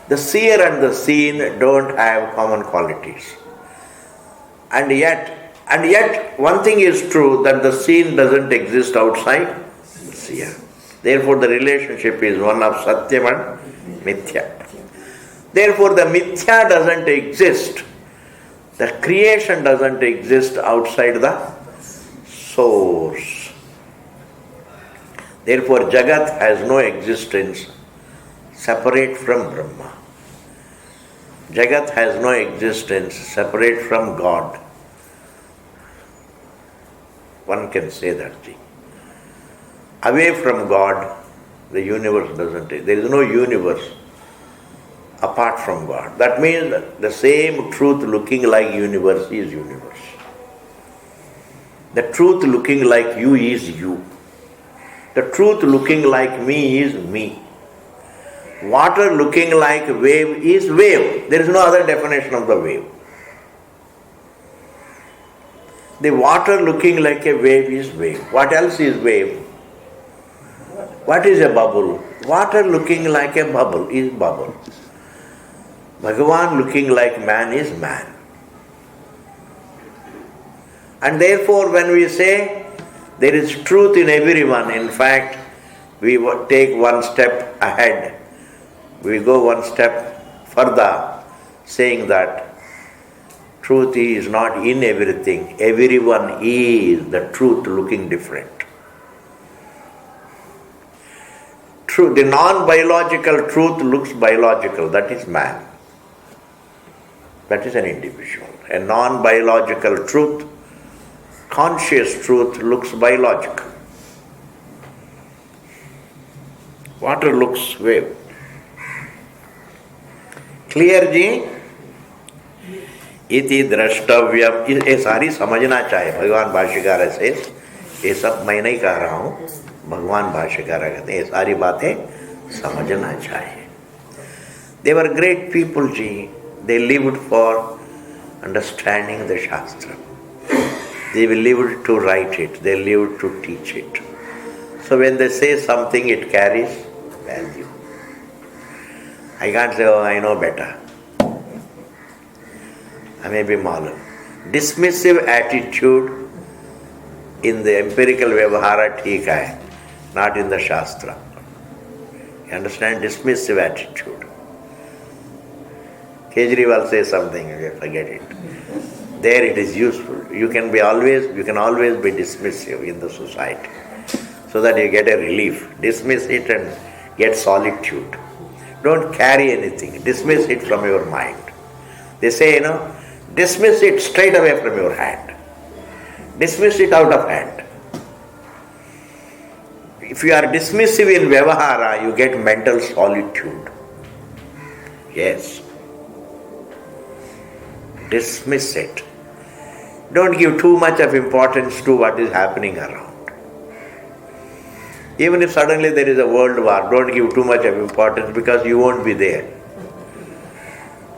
The seer and the seen don't have common qualities. And yet one thing is true, that the seen doesn't exist outside the seer. Therefore the relationship is one of satyam and mithya. Therefore the mithya doesn't exist. The creation doesn't exist outside the source. Therefore Jagat has no existence separate from Brahma. Jagat has no existence separate from God. One can say that. Away from God, the universe doesn't exist. There is no universe apart from God. That means the same truth looking like universe is universe. The truth looking like you is you. The truth looking like me is me. Water looking like wave is wave. There is no other definition of the wave. The water looking like a wave is wave. What else is wave? What is a bubble? Water looking like a bubble is bubble. Bhagavan looking like man is man. And therefore when we say there is truth in everyone, in fact, we take one step ahead. We go one step further, saying that truth is not in everything. Everyone is the truth looking different. True, the non-biological truth looks biological, that is man. That is an individual. A non-biological truth, conscious truth looks biological. Water looks wave. Clear जी? इति द्रष्टव्यम. ये सारी समझना चाहिए. भगवान भाष्यकार ऐसे, ये सब मैं नहीं कह रहा हूँ, भगवान भाष्यकार कहते हैं, ये सारी बातें समझना चाहिए. They were great people, ji. They lived for understanding the Shastra. They lived to write it. They lived to teach it. So when they say something, it carries value. I can't say, oh, I know better. I may be malum. Dismissive attitude in the empirical Vyavahara theek hai, not in the Shastra. You understand? Dismissive attitude. Kejriwal says something, forget it. There it is useful. You can always be dismissive in the society, so that you get a relief. Dismiss it and get solitude. Don't carry anything. Dismiss it from your mind. They say, dismiss it straight away from your hand. Dismiss it out of hand. If you are dismissive in Vyavahara, you get mental solitude. Yes. Dismiss it. Don't give too much of importance to what is happening around. Even if suddenly there is a world war, don't give too much of importance because you won't be there.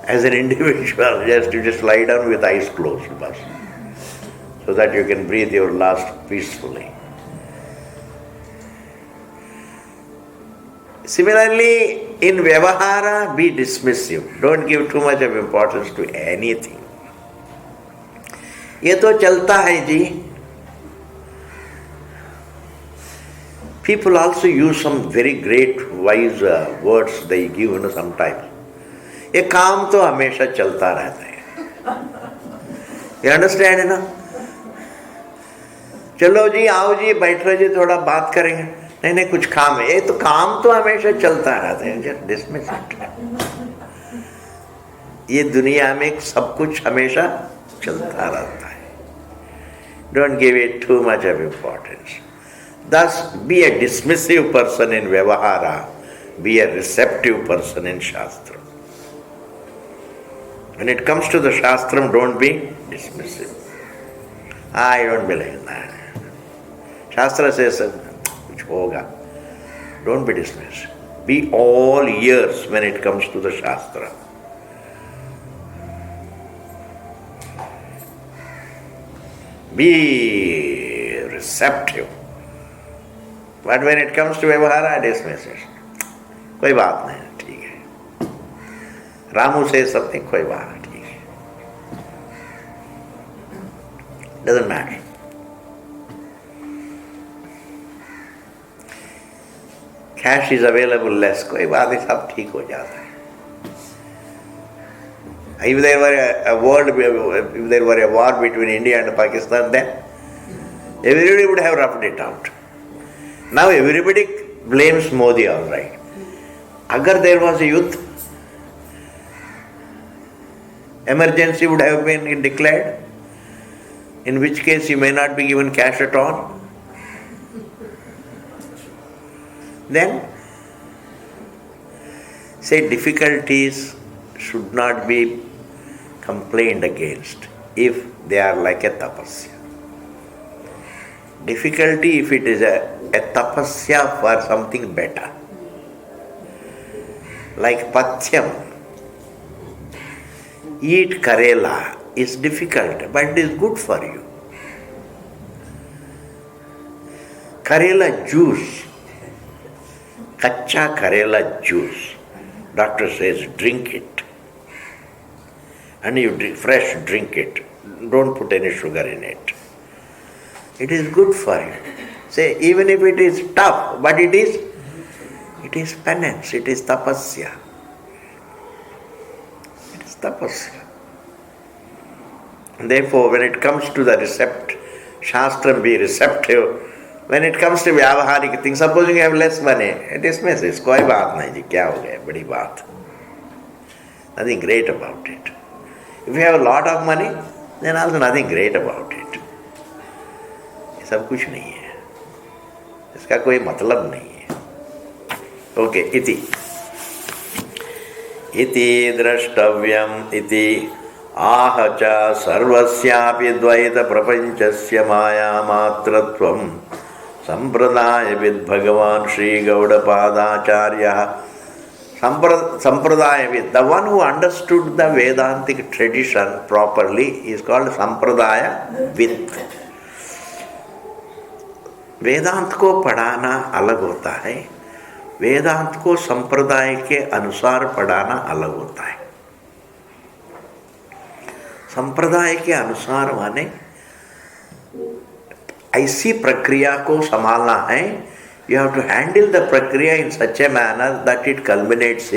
As an individual, you just lie down with eyes closed, so that you can breathe your last peacefully. Similarly, in Vyavahara, be dismissive. Don't give too much of importance to anything. ये तो चलता है जी. People also use some very great wise words they give sometimes. ये काम तो हमेशा चलता रहता है. You understand ना? चलो जी, आओ जी, बैठ रहे जी, थोड़ा बात करेंगे. नहीं कुछ काम है. ये तो काम तो हमेशा चलता रहता है. Just dismiss it. ये दुनिया में सब कुछ हमेशा चलता रहता है. Don't give it too much of importance. Thus, be a dismissive person in Vyavahara, be a receptive person in Shastra. When it comes to the Shastram, don't be dismissive. I don't believe that. Shastra says, kuch hoga. Don't be dismissive. Be all ears when it comes to the Shastra. Be receptive. But when it comes to Vyavahara, dismiss it. कोई बात नहीं, ठीक है. Ramu says something, कोई बात नहीं, ठीक है. Doesn't matter. Cash is available less, कोई बात नहीं, सब ठीक हो जाता है. If there were a war between India and Pakistan, then everybody would have roughed it out. Now everybody blames Modi, all right. Agar there was a youth, emergency would have been declared, in which case he may not be given cash at all. Then, say difficulties should not be complained against if they are like a tapasya. Difficulty if it is a tapasya for something better. Like pathyam. Eat karela is difficult, but it is good for you. Karela juice, kacha karela juice, doctor says drink it. And you drink it. Don't put any sugar in it. It is good for you. Say, even if it is tough, but it is penance, it is tapasya. It is tapasya. Therefore, when it comes to the Shastram, be receptive. When it comes to Vyavaharik things, supposing you have less money, dismiss it. Koi baat nahi ji, kya ho gaya, badi baat. Nothing great about it. If you have a lot of money, then also nothing great about it. ये सब कुछ नहीं है. इसका कोई मतलब नहीं है. Okay, इति द्रष्टव्यम इति आह च सर्वस्यापि द्वैत प्रपंचस्य माया मात्रत्वं Sampradaya with Bhagavan Sri Gaudapadacharya. Sampradaya with the one who understood the Vedantic tradition properly is called Sampradaya with. वेदांत को पढ़ाना अलग होता है, वेदांत को संप्रदाय के अनुसार पढ़ाना अलग होता है। संप्रदाय के अनुसार माने ऐसी प्रक्रिया को संभालना है, you have to handle the प्रक्रिया in such a manner that it culminates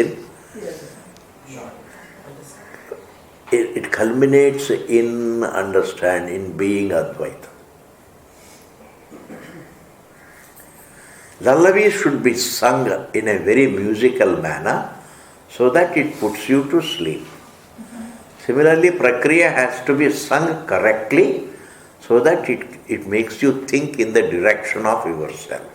in understanding, in being Advaita. Lullaby should be sung in a very musical manner so that it puts you to sleep. Similarly, Prakriya has to be sung correctly so that it makes you think in the direction of yourself.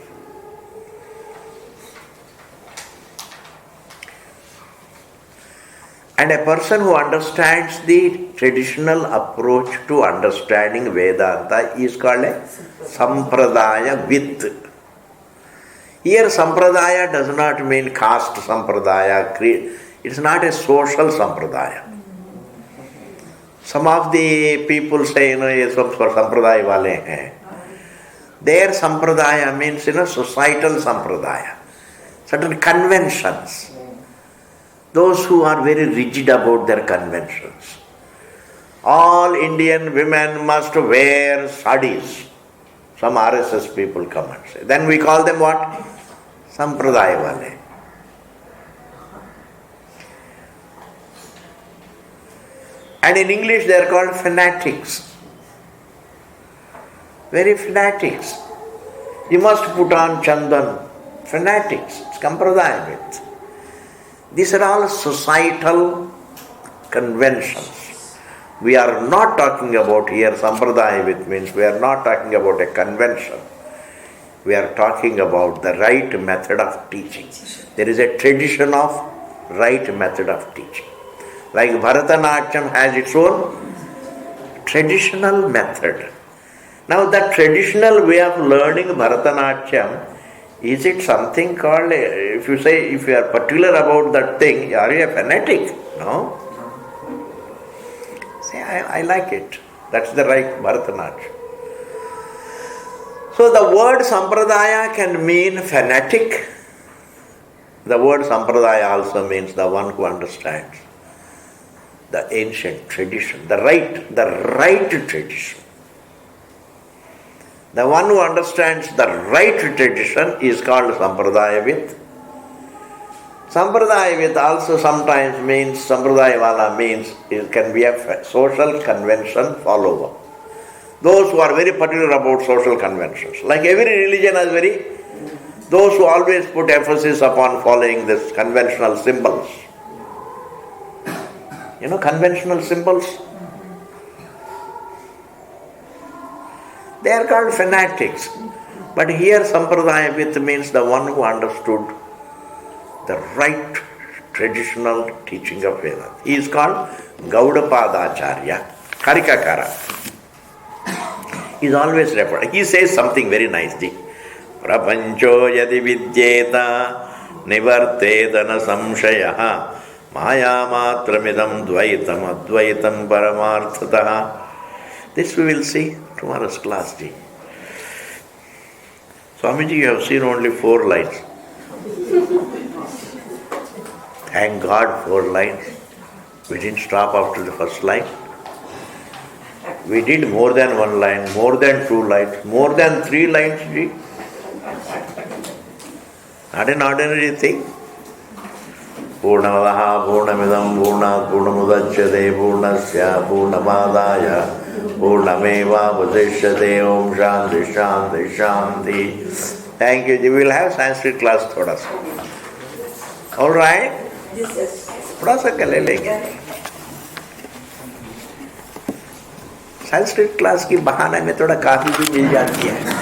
And a person who understands the traditional approach to understanding Vedanta is called a Sampradaya with. Here Sampradaya does not mean caste Sampradaya, creed. It's not a social Sampradaya. Some of the people say, ये सब Sampradaya वाले हैं. Their Sampradaya means, societal Sampradaya. Certain conventions. Those who are very rigid about their conventions. All Indian women must wear sadis. Some RSS people come and say. Then we call them what? Sampradaya wale. And in English they are called fanatics. Very fanatics. You must put on chandan. Fanatics. It's Sampradaya with. These are all societal conventions. We are not talking about here Sampradaya with means we are not talking about a convention. We are talking about the right method of teaching. There is a tradition of right method of teaching. Like Bharatanatyam has its own traditional method. Now that traditional way of learning Bharatanatyam, is it something called, if you are particular about that thing, are you a fanatic? No. Say, I like it. That's the right Bharatanatyam. So the word Sampradaya can mean fanatic. The word Sampradaya also means the one who understands the ancient tradition, the right tradition. The one who understands the right tradition is called Sampradaya with. Sampradaya with also sometimes means, Sampradaya wala means, it can be a social convention follower. Those who are very particular about social conventions. Like every religion has those who always put emphasis upon following this conventional symbols. Conventional symbols? They are called fanatics. But here Sampradaya with means the one who understood the right traditional teaching of Vedanta. He is called Gaudapadacharya, Karikakara. He is always referred. He says something very nicely. Prapancho yadi vidyeta nivartedana samshayaha maya matramidam dvaitam advaitam paramarthataha. This we will see tomorrow's class. Swamiji, you have seen only 4 lines. Thank God, 4 lines. We didn't stop after the first line. We did more than 1 line, more than 2 lines, more than 3 lines. Not an ordinary thing. Purnamadaha Purnamidam Purnat Purnamudachyate Purnasya Purnamadaya Purnameva Vasishyate Om Shanti Shanti Shanti. Thank you. We will have Sanskrit class thoda sa. All right? Yes. थोड़ा सा ले लेंगे. Sanskrit class की बहाने में थोड़ा काफी भी मिल जाती है.